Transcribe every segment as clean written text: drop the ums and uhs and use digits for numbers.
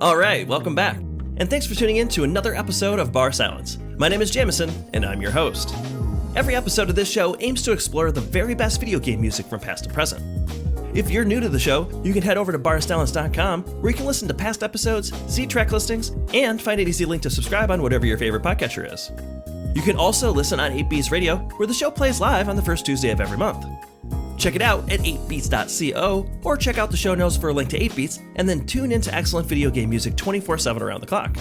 Alright, welcome back, and thanks for tuning in to another episode of barSILENCE. My name is Jamison, and I'm your host. Every episode of this show aims to explore the very best video game music from past and present. If you're new to the show, you can head over to barSILENCE.com, where you can listen to past episodes, see track listings, and find an easy link to subscribe on whatever your favorite podcatcher is. You can also listen on 8beats Radio, where the show plays live on the first Tuesday of every month. Check it out at 8beats.co, or check out the show notes for a link to 8beats, and then tune into excellent video game music 24/7 around the clock.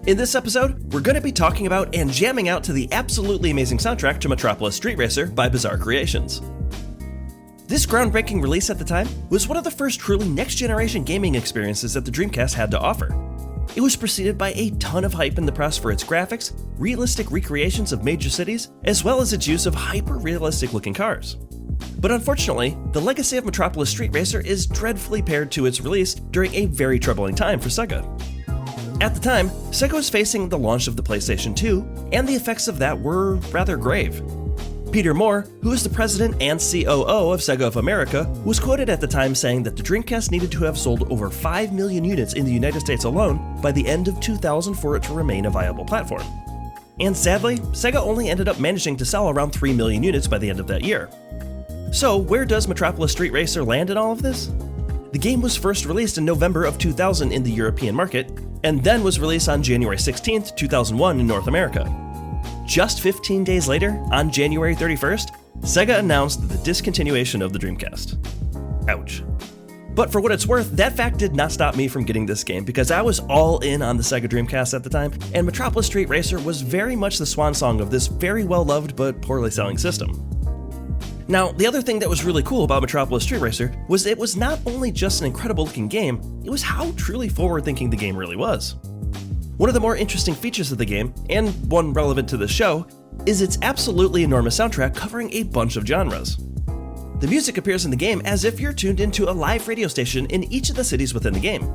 In this episode, we're going to be talking about and jamming out to the absolutely amazing soundtrack to Metropolis Street Racer by Bizarre Creations. This groundbreaking release at the time was one of the first truly next-generation gaming experiences that the Dreamcast had to offer. It was preceded by a ton of hype in the press for its graphics, realistic recreations of major cities, as well as its use of hyper-realistic looking cars. But unfortunately, the legacy of Metropolis Street Racer is dreadfully paired to its release during a very troubling time for Sega. At the time, Sega was facing the launch of the PlayStation 2, and the effects of that were rather grave. Peter Moore, who is the president and COO of Sega of America, was quoted at the time saying that the Dreamcast needed to have sold over 5 million units in the United States alone by the end of 2000 for it to remain a viable platform. And sadly, Sega only ended up managing to sell around 3 million units by the end of that year. So where does Metropolis Street Racer land in all of this? The game was first released in November of 2000 in the European market, and then was released on January 16th, 2001 in North America. Just 15 days later, on January 31st, Sega announced the discontinuation of the Dreamcast. Ouch. But for what it's worth, that fact did not stop me from getting this game, because I was all in on the Sega Dreamcast at the time, and Metropolis Street Racer was very much the swan song of this very well-loved but poorly selling system. Now, the other thing that was really cool about Metropolis Street Racer was it was not only just an incredible looking game, it was how truly forward-thinking the game really was. One of the more interesting features of the game, and one relevant to the show, is its absolutely enormous soundtrack covering a bunch of genres. The music appears in the game as if you're tuned into a live radio station in each of the cities within the game.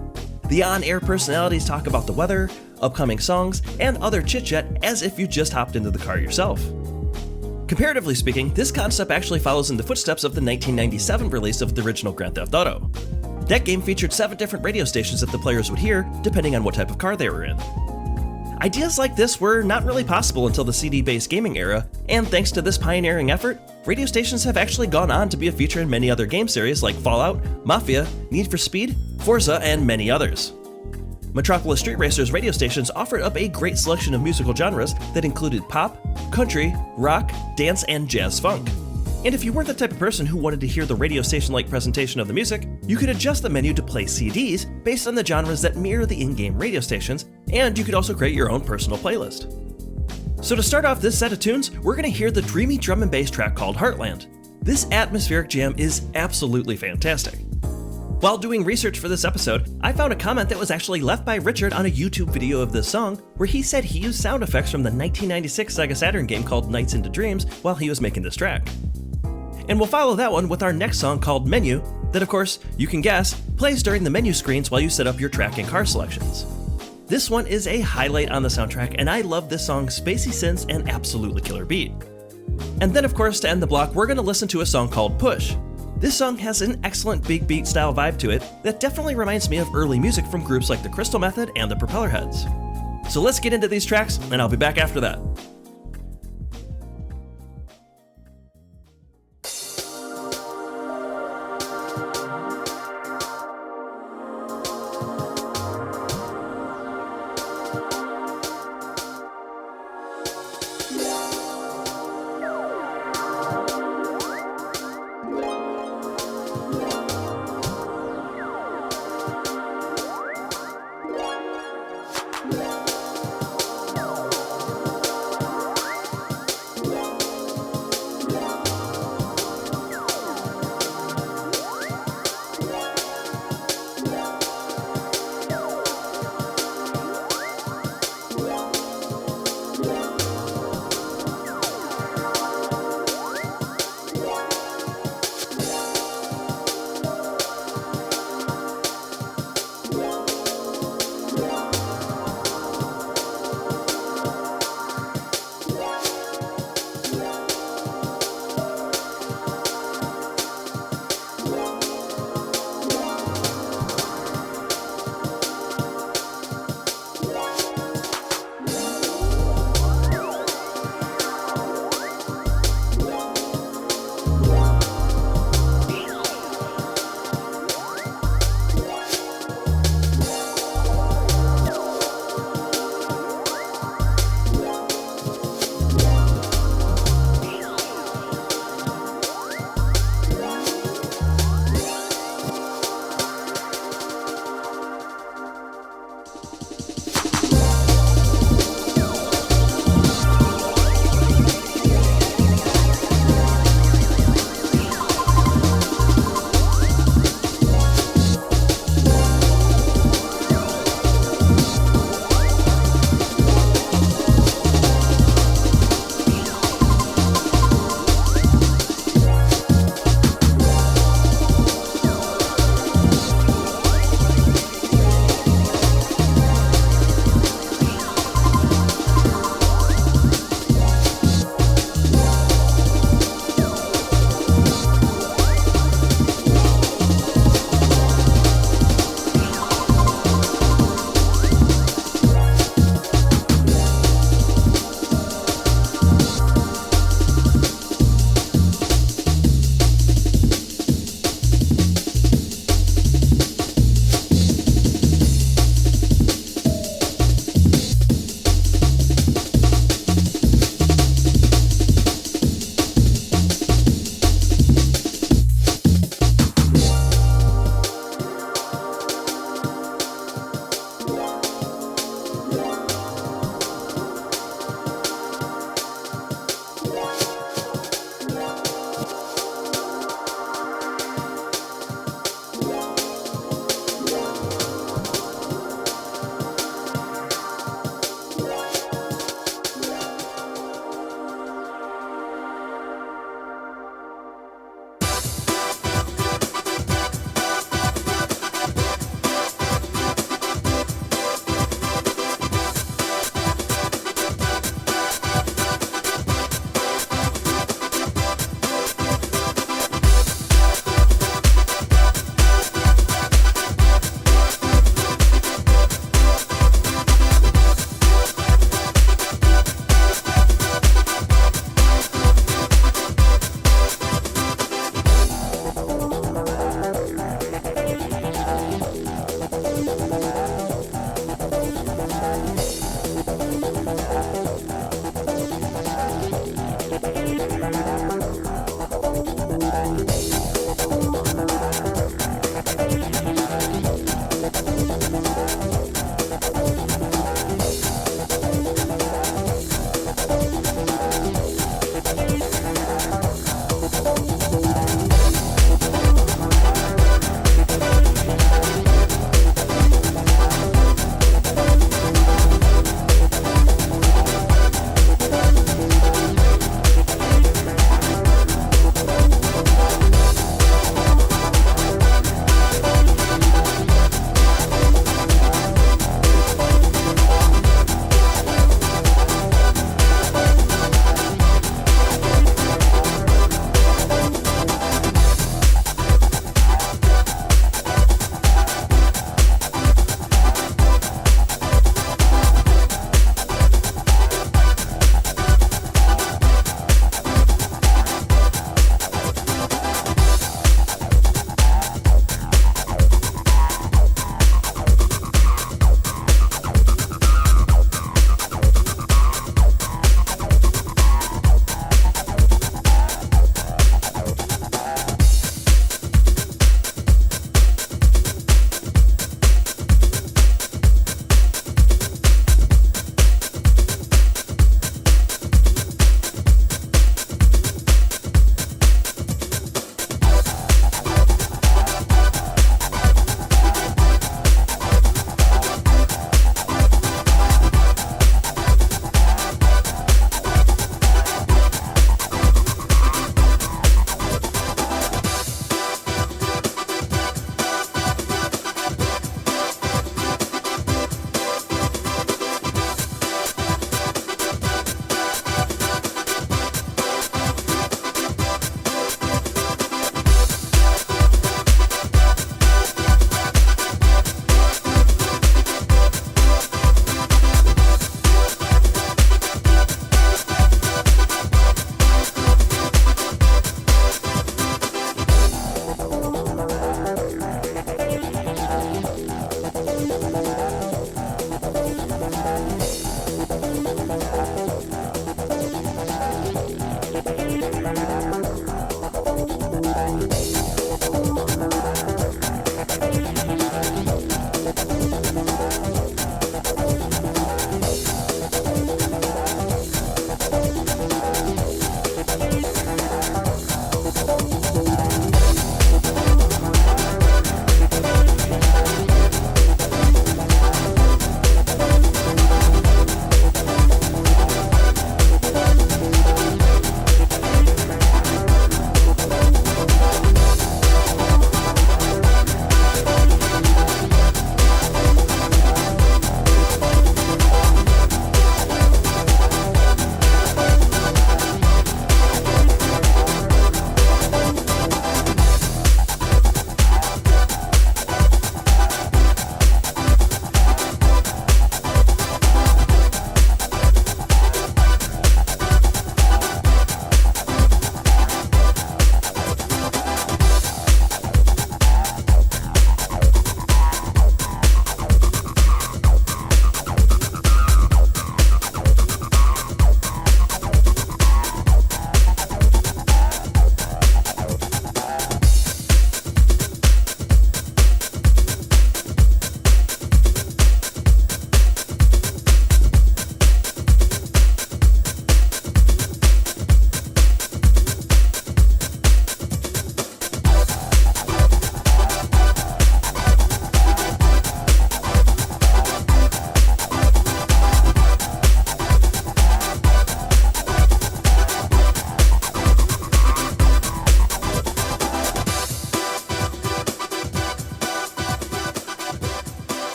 The on-air personalities talk about the weather, upcoming songs, and other chit-chat as if you just hopped into the car yourself. Comparatively speaking, this concept actually follows in the footsteps of the 1997 release of the original Grand Theft Auto. That game featured 7 different radio stations that the players would hear, depending on what type of car they were in. Ideas like this were not really possible until the CD-based gaming era, and thanks to this pioneering effort, radio stations have actually gone on to be a feature in many other game series like Fallout, Mafia, Need for Speed, Forza, and many others. Metropolis Street Racer's radio stations offered up a great selection of musical genres that included pop, country, rock, dance, and jazz funk. And if you weren't the type of person who wanted to hear the radio station-like presentation of the music, you could adjust the menu to play CDs based on the genres that mirror the in-game radio stations, and you could also create your own personal playlist. So to start off this set of tunes, we're going to hear the dreamy drum and bass track called Heartland. This atmospheric jam is absolutely fantastic. While doing research for this episode, I found a comment that was actually left by Richard on a YouTube video of this song, where he said he used sound effects from the 1996 Sega Saturn game called Nights into Dreams while he was making this track. And we'll follow that one with our next song called Menu, that of course, you can guess, plays during the menu screens while you set up your track and car selections. This one is a highlight on the soundtrack, and I love this song's spacey synths and absolutely killer beat. And then of course, to end the block, we're going to listen to a song called Push. This song has an excellent big beat style vibe to it that definitely reminds me of early music from groups like the Crystal Method and the Propellerheads. So let's get into these tracks, and I'll be back after that.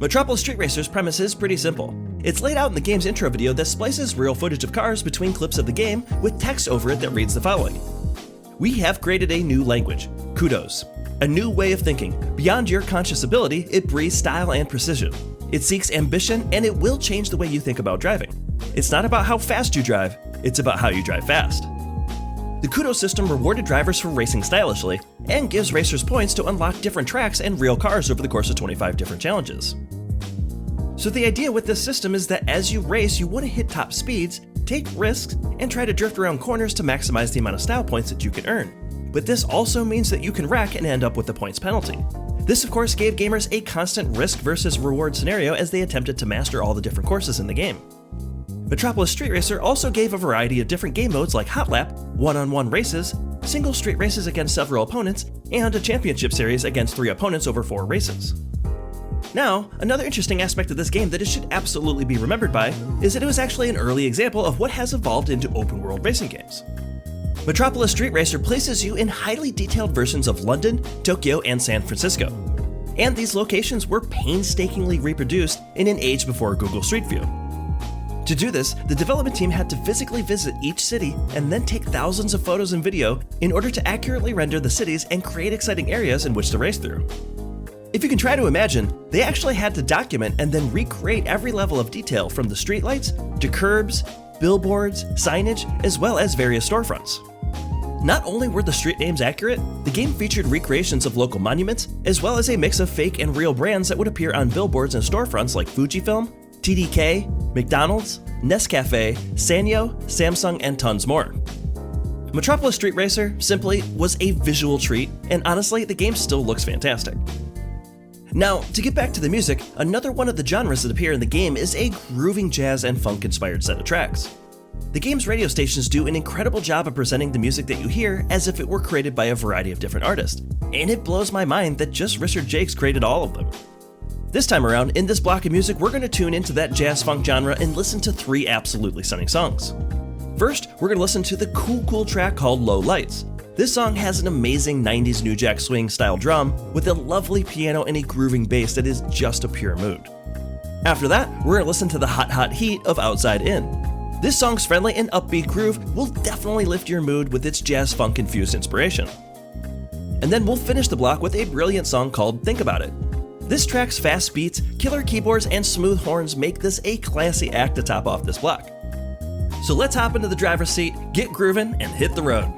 Metropolis Street Racer's premise is pretty simple. It's laid out in the game's intro video that splices real footage of cars between clips of the game with text over it that reads the following. We have created a new language, Kudos. A new way of thinking. Beyond your conscious ability, it breathes style and precision. It seeks ambition, and it will change the way you think about driving. It's not about how fast you drive, it's about how you drive fast. The Kudos system rewarded drivers for racing stylishly, and gives racers points to unlock different tracks and real cars over the course of 25 different challenges. So the idea with this system is that as you race, you want to hit top speeds, take risks, and try to drift around corners to maximize the amount of style points that you can earn. But this also means that you can wreck and end up with a points penalty. This of course gave gamers a constant risk versus reward scenario as they attempted to master all the different courses in the game. Metropolis Street Racer also gave a variety of different game modes like Hot Lap, one-on-one races, single street races against several opponents, and a championship series against 3 opponents over 4 races. Now, another interesting aspect of this game that it should absolutely be remembered by is that it was actually an early example of what has evolved into open-world racing games. Metropolis Street Racer places you in highly detailed versions of London, Tokyo, and San Francisco. And these locations were painstakingly reproduced in an age before Google Street View. To do this, the development team had to physically visit each city and then take thousands of photos and video in order to accurately render the cities and create exciting areas in which to race through. If you can try to imagine, they actually had to document and then recreate every level of detail from the streetlights to curbs, billboards, signage, as well as various storefronts. Not only were the street names accurate, the game featured recreations of local monuments, as well as a mix of fake and real brands that would appear on billboards and storefronts like Fujifilm, TDK, McDonald's, Nescafe, Sanyo, Samsung, and tons more. Metropolis Street Racer simply was a visual treat, and honestly, the game still looks fantastic. Now, to get back to the music, another one of the genres that appear in the game is a grooving jazz and funk-inspired set of tracks. The game's radio stations do an incredible job of presenting the music that you hear as if it were created by a variety of different artists, and it blows my mind that just Richard Jacques created all of them. This time around, in this block of music, we're going to tune into that jazz-funk genre and listen to 3 absolutely stunning songs. First, we're going to listen to the cool track called Low Lights. This song has an amazing 90s New Jack Swing style drum with a lovely piano and a grooving bass that is just a pure mood. After that, we're going to listen to the Hot Heat of Outside In. This song's friendly and upbeat groove will definitely lift your mood with its jazz-funk infused inspiration. And then we'll finish the block with a brilliant song called Think About It. This track's fast beats, killer keyboards, and smooth horns make this a classy act to top off this block. So let's hop into the driver's seat, get groovin', and hit the road.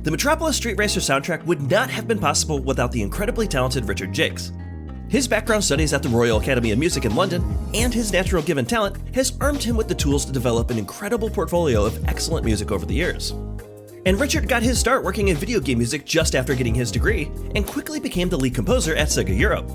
The Metropolis Street Racer soundtrack would not have been possible without the incredibly talented Richard Jacques. His background studies at the Royal Academy of Music in London and his natural given talent has armed him with the tools to develop an incredible portfolio of excellent music over the years. And Richard got his start working in video game music just after getting his degree, and quickly became the lead composer at Sega Europe.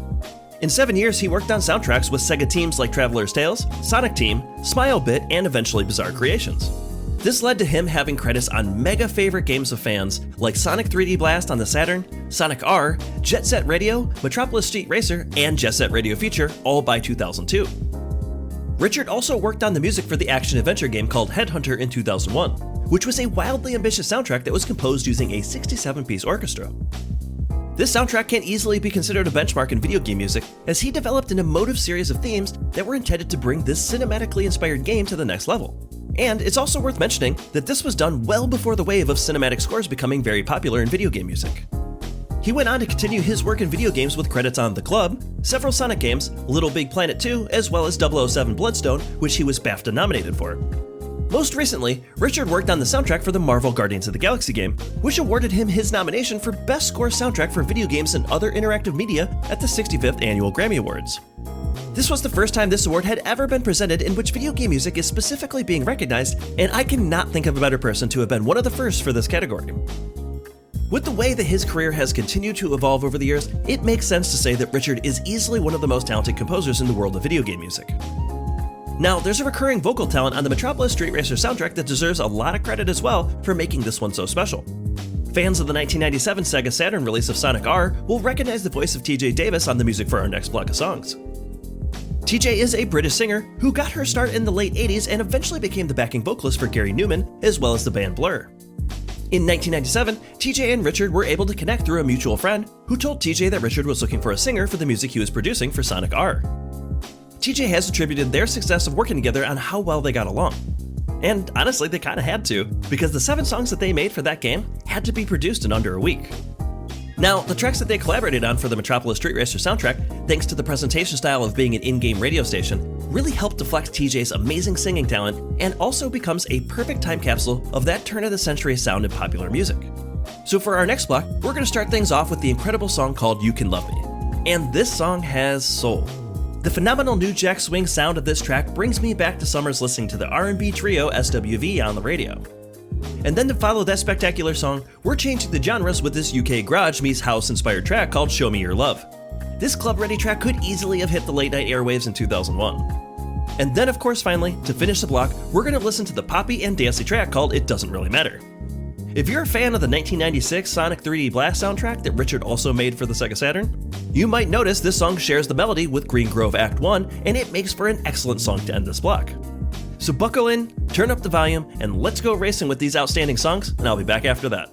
In 7 years, he worked on soundtracks with Sega teams like Traveler's Tales, Sonic Team, Smilebit, and eventually Bizarre Creations. This led to him having credits on mega favorite games of fans like Sonic 3D Blast on the Saturn, Sonic R, Jet Set Radio, Metropolis Street Racer, and Jet Set Radio Future, all by 2002. Richard also worked on the music for the action-adventure game called Headhunter in 2001, which was a wildly ambitious soundtrack that was composed using a 67-piece orchestra. This soundtrack can easily be considered a benchmark in video game music, as he developed an emotive series of themes that were intended to bring this cinematically inspired game to the next level. And it's also worth mentioning that this was done well before the wave of cinematic scores becoming very popular in video game music. He went on to continue his work in video games with credits on The Club, several Sonic games, Little Big Planet 2, as well as 007 Bloodstone, which he was BAFTA nominated for. Most recently, Richard worked on the soundtrack for the Marvel Guardians of the Galaxy game, which awarded him his nomination for Best Score Soundtrack for Video Games and Other Interactive Media at the 65th Annual Grammy Awards. This was the first time this award had ever been presented in which video game music is specifically being recognized, and I cannot think of a better person to have been one of the first for this category. With the way that his career has continued to evolve over the years, it makes sense to say that Richard is easily one of the most talented composers in the world of video game music. Now, there's a recurring vocal talent on the Metropolis Street Racer soundtrack that deserves a lot of credit as well for making this one so special. Fans of the 1997 Sega Saturn release of Sonic R will recognize the voice of TJ Davis on the music for our next block of songs. TJ is a British singer who got her start in the late 80s and eventually became the backing vocalist for Gary Newman, as well as the band Blur. In 1997, TJ and Richard were able to connect through a mutual friend who told TJ that Richard was looking for a singer for the music he was producing for Sonic R. TJ has attributed their success of working together on how well they got along. And honestly, they kinda had to, because the 7 songs that they made for that game had to be produced in under a week. Now, the tracks that they collaborated on for the Metropolis Street Racer soundtrack, thanks to the presentation style of being an in-game radio station, really helped deflect TJ's amazing singing talent and also becomes a perfect time capsule of that turn-of-the-century sound in popular music. So for our next block, we're going to start things off with the incredible song called You Can Love Me. And this song has soul. The phenomenal new jack swing sound of this track brings me back to summers listening to the R&B trio SWV on the radio. And then to follow that spectacular song, we're changing the genres with this UK garage meets house-inspired track called Show Me Your Love. This club-ready track could easily have hit the late-night airwaves in 2001. And then, of course, finally, to finish the block, we're going to listen to the poppy and dancey track called It Doesn't Really Matter. If you're a fan of the 1996 Sonic 3D Blast soundtrack that Richard also made for the Sega Saturn, you might notice this song shares the melody with Green Grove Act 1, and it makes for an excellent song to end this block. So buckle in, turn up the volume, and let's go racing with these outstanding songs, and I'll be back after that.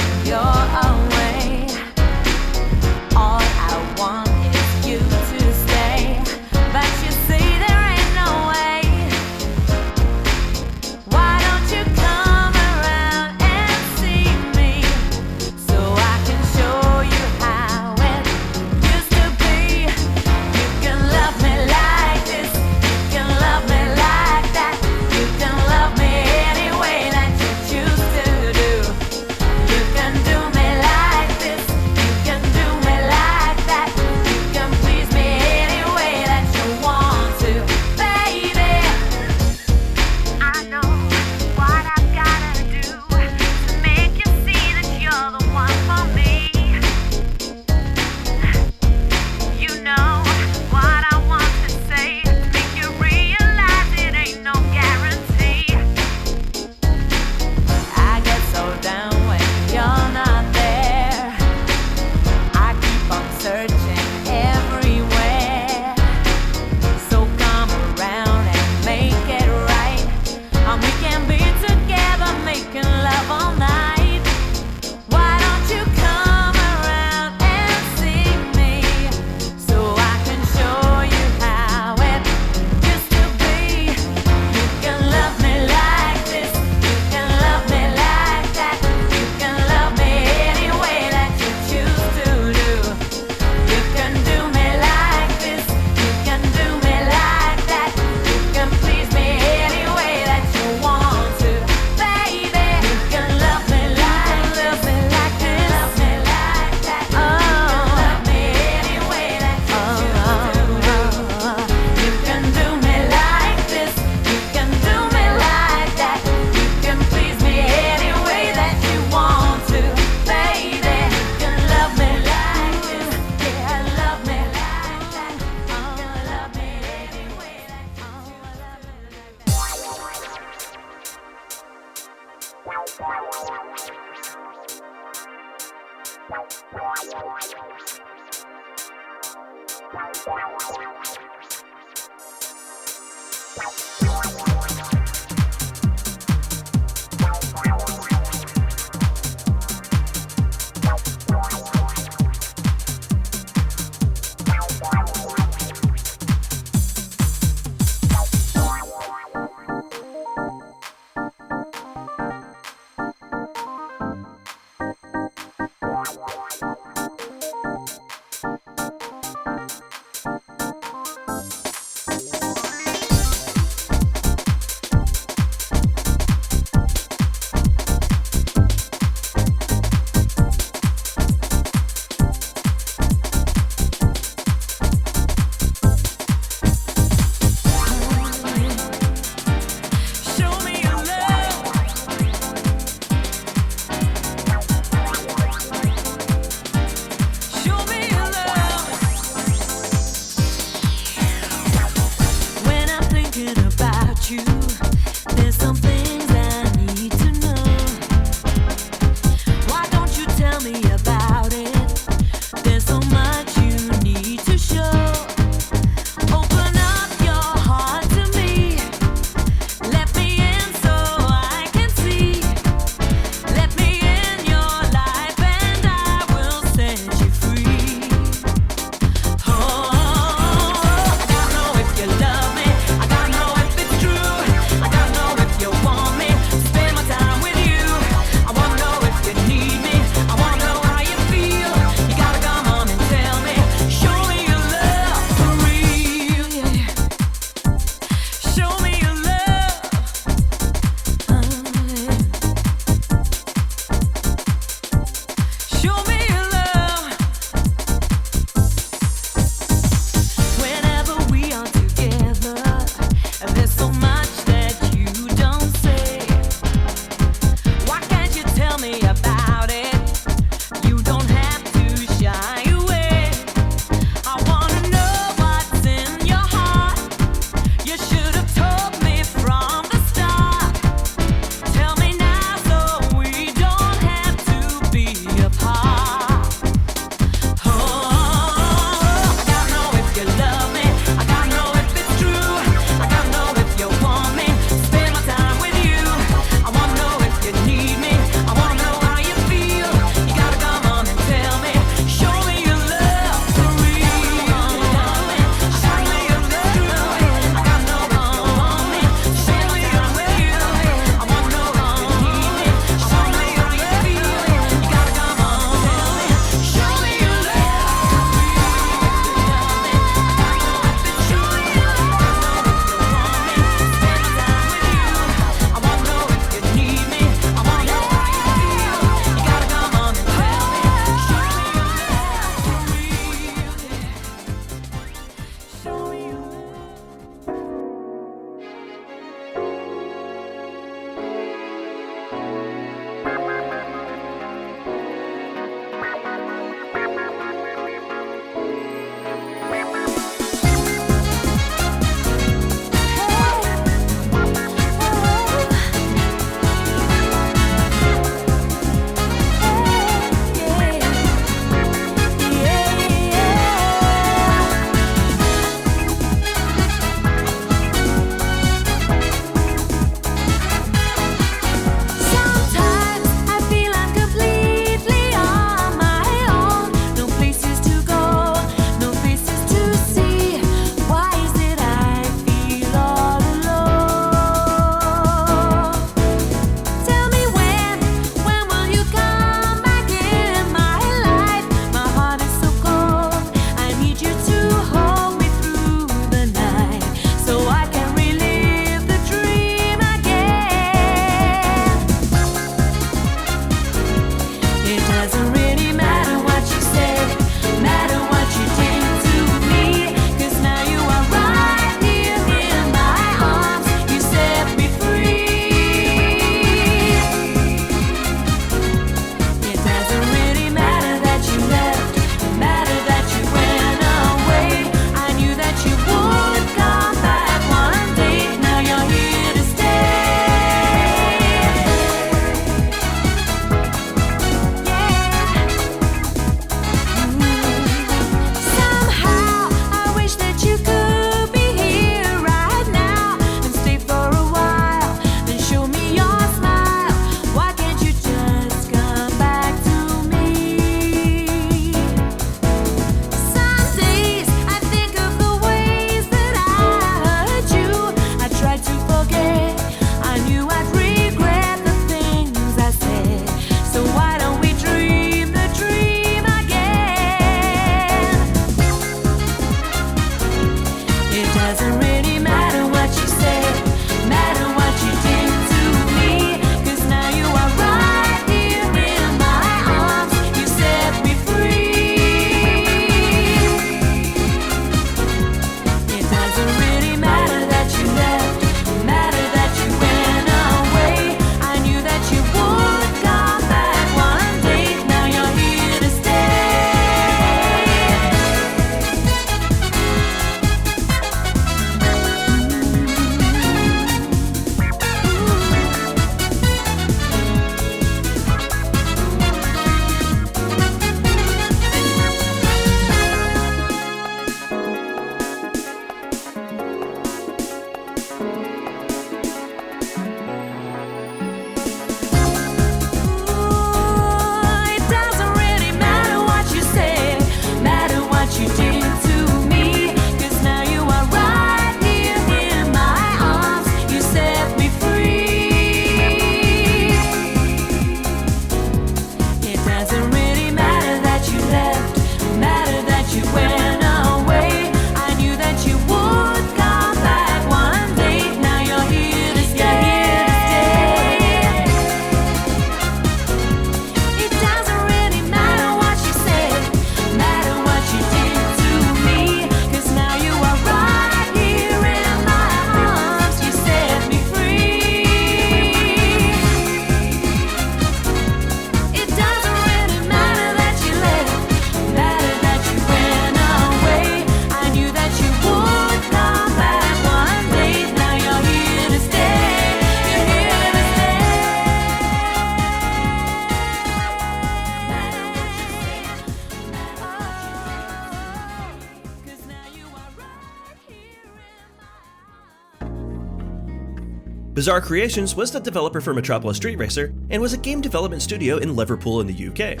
Bizarre Creations was the developer for Metropolis Street Racer and was a game development studio in Liverpool in the UK.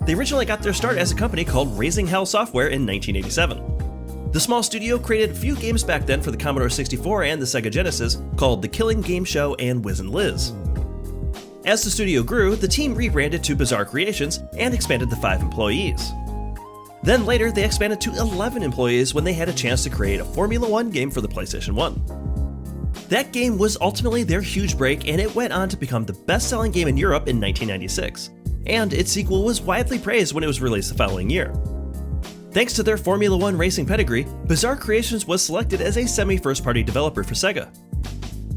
They originally got their start as a company called Raising Hell Software in 1987. The small studio created a few games back then for the Commodore 64 and the Sega Genesis called The Killing Game Show and Wiz & Liz. As the studio grew, the team rebranded to Bizarre Creations and expanded to 5 employees. Then later, they expanded to 11 employees when they had a chance to create a Formula 1 game for the PlayStation 1. That game was ultimately their huge break, and it went on to become the best-selling game in Europe in 1996, and its sequel was widely praised when it was released the following year. Thanks to their Formula 1 racing pedigree, Bizarre Creations was selected as a semi-first-party developer for Sega.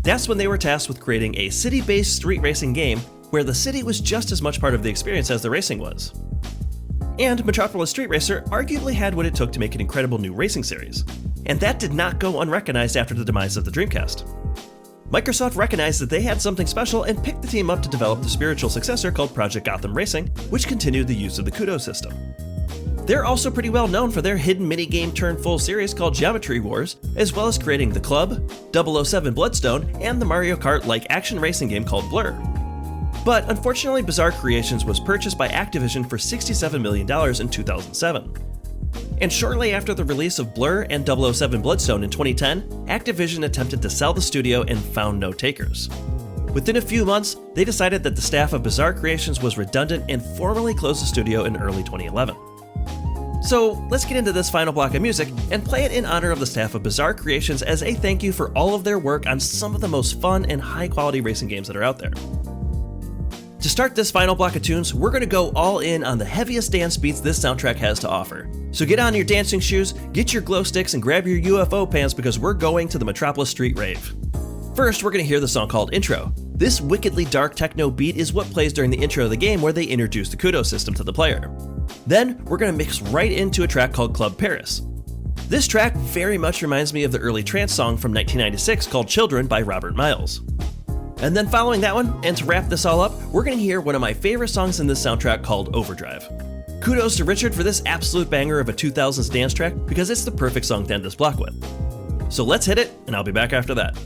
That's when they were tasked with creating a city-based street racing game where the city was just as much part of the experience as the racing was. And Metropolis Street Racer arguably had what it took to make an incredible new racing series, and that did not go unrecognized after the demise of the Dreamcast. Microsoft recognized that they had something special and picked the team up to develop the spiritual successor called Project Gotham Racing, which continued the use of the Kudos system. They're also pretty well known for their hidden minigame turned full series called Geometry Wars, as well as creating The Club, 007 Bloodstone, and the Mario Kart-like action racing game called Blur. But unfortunately, Bizarre Creations was purchased by Activision for $67 million in 2007. And shortly after the release of Blur and 007 Bloodstone in 2010, Activision attempted to sell the studio and found no takers. Within a few months, they decided that the staff of Bizarre Creations was redundant and formally closed the studio in early 2011. So let's get into this final block of music and play it in honor of the staff of Bizarre Creations as a thank you for all of their work on some of the most fun and high-quality racing games that are out there. To start this final block of tunes, we're going to go all in on the heaviest dance beats this soundtrack has to offer. So get on your dancing shoes, get your glow sticks, and grab your UFO pants because we're going to the Metropolis Street Rave. First, we're going to hear the song called Intro. This wickedly dark techno beat is what plays during the intro of the game where they introduce the Kudos system to the player. Then, we're going to mix right into a track called Club Paris. This track very much reminds me of the early trance song from 1996 called Children by Robert Miles. And then following that one, and to wrap this all up, we're going to hear one of my favorite songs in this soundtrack called Overdrive. Kudos to Richard for this absolute banger of a 2000s dance track because it's the perfect song to end this block with. So let's hit it, and I'll be back after that.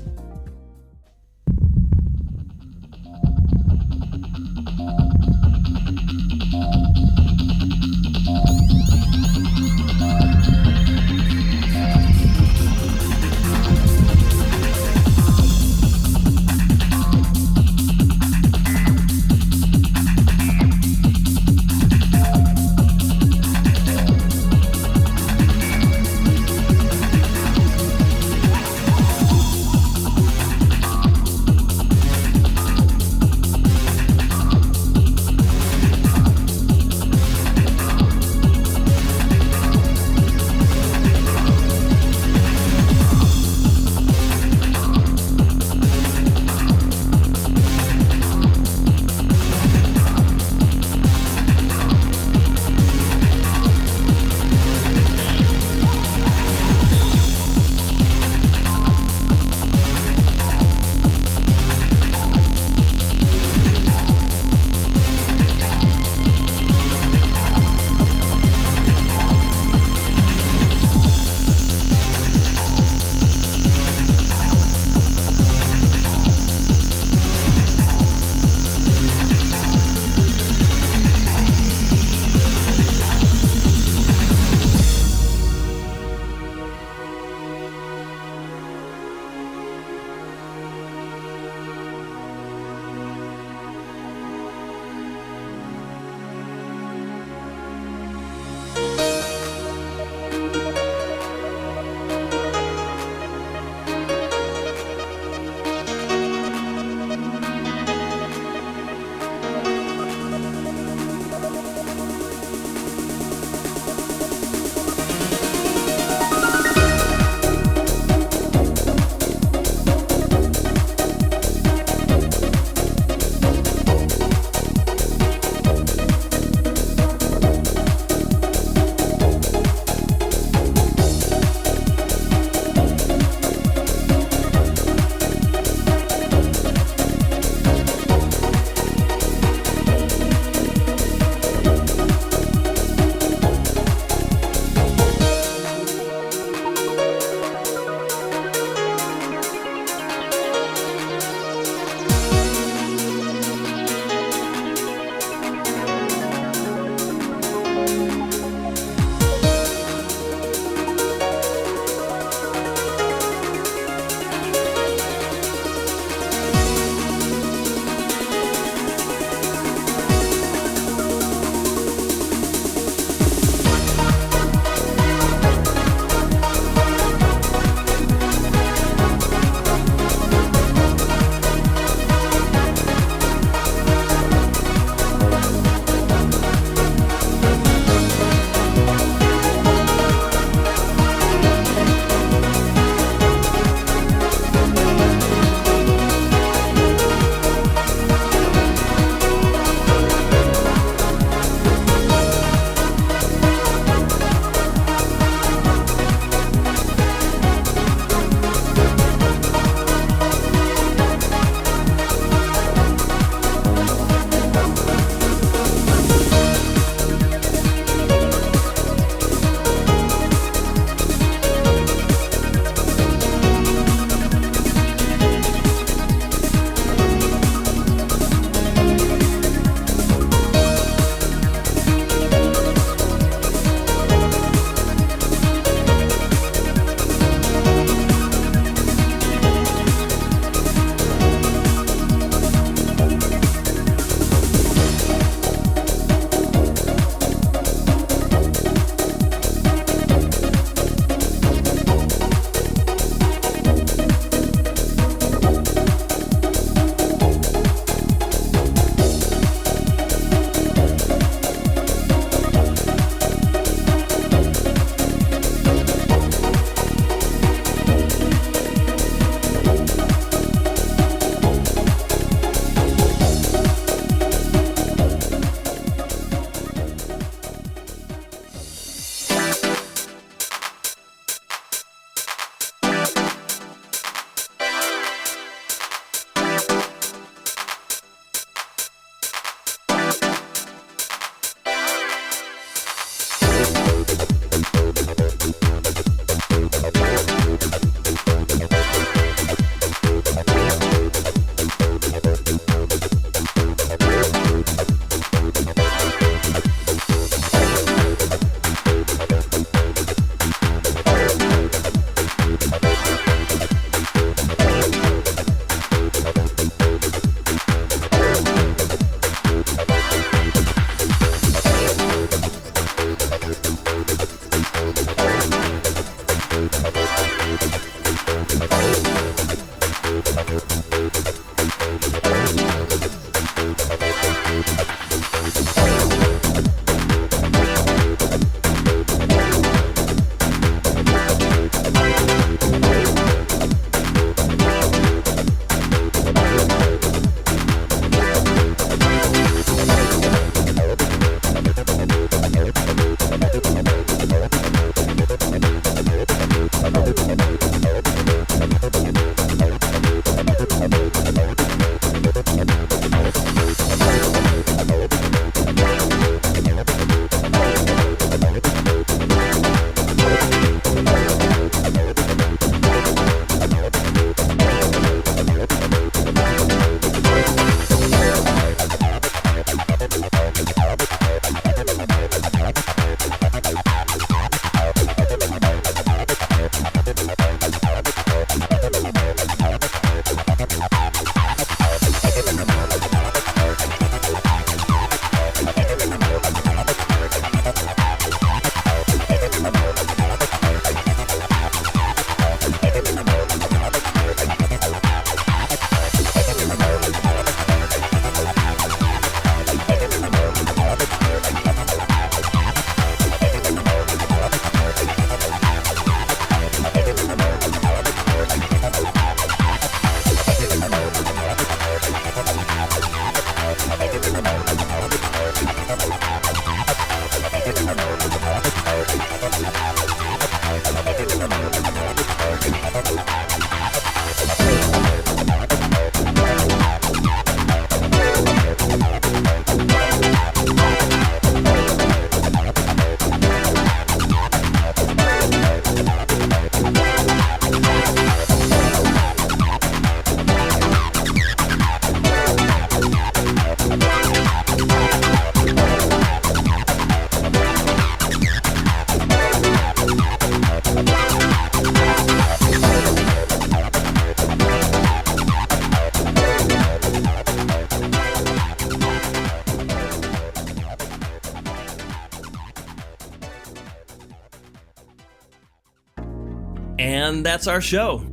And that's our show.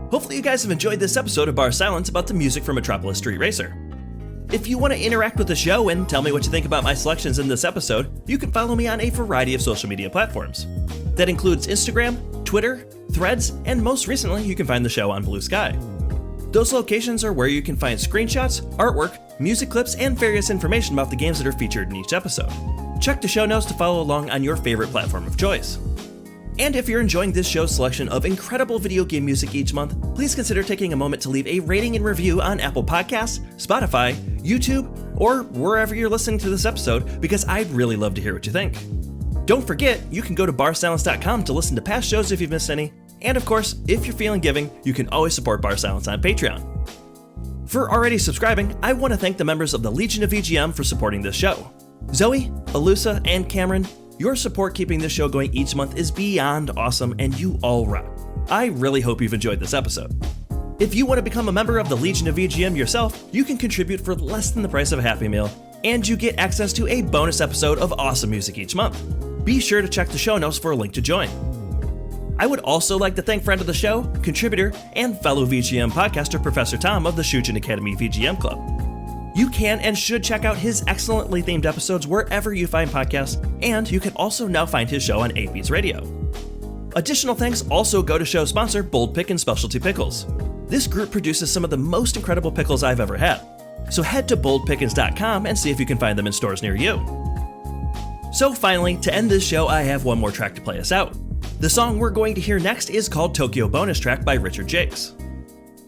Hopefully you guys have enjoyed this episode of barSILENCE about the music for Metropolis Street Racer. If you want to interact with the show and tell me what you think about my selections in this episode, you can follow me on a variety of social media platforms. That includes Instagram, Twitter, Threads, and most recently you can find the show on Blue Sky. Those locations are where you can find screenshots, artwork, music clips, and various information about the games that are featured in each episode. Check the show notes to follow along on your favorite platform of choice. And if you're enjoying this show's selection of incredible video game music each month, please consider taking a moment to leave a rating and review on Apple Podcasts, Spotify, YouTube, or wherever you're listening to this episode, because I'd really love to hear what you think. Don't forget, you can go to barSILENCE.com to listen to past shows if you've missed any, and of course, if you're feeling giving, you can always support barSILENCE on Patreon. For already subscribing, I want to thank the members of the Legion of VGM for supporting this show. Zoe, Alusa, and Cameron, your support keeping this show going each month is beyond awesome, and you all rock. I really hope you've enjoyed this episode. If you want to become a member of the Legion of VGM yourself, you can contribute for less than the price of a Happy Meal, and you get access to a bonus episode of awesome music each month. Be sure to check the show notes for a link to join. I would also like to thank friend of the show, contributor, and fellow VGM podcaster Professor Tom of the Shujin Academy VGM Club. You can and should check out his excellently themed episodes wherever you find podcasts, and you can also now find his show on 8beats Radio. Additional thanks also go to show sponsor Bold Pick and Specialty Pickles. This group produces some of the most incredible pickles I've ever had. So head to boldpickens.com and see if you can find them in stores near you. So finally, to end this show, I have one more track to play us out. The song we're going to hear next is called Tokyo Bonus Track by Richard Jacques.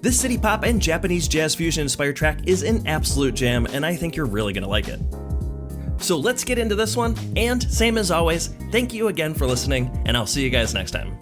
This city pop and Japanese jazz fusion inspired track is an absolute jam, and I think you're really gonna like it. So let's get into this one, and same as always, thank you again for listening, and I'll see you guys next time.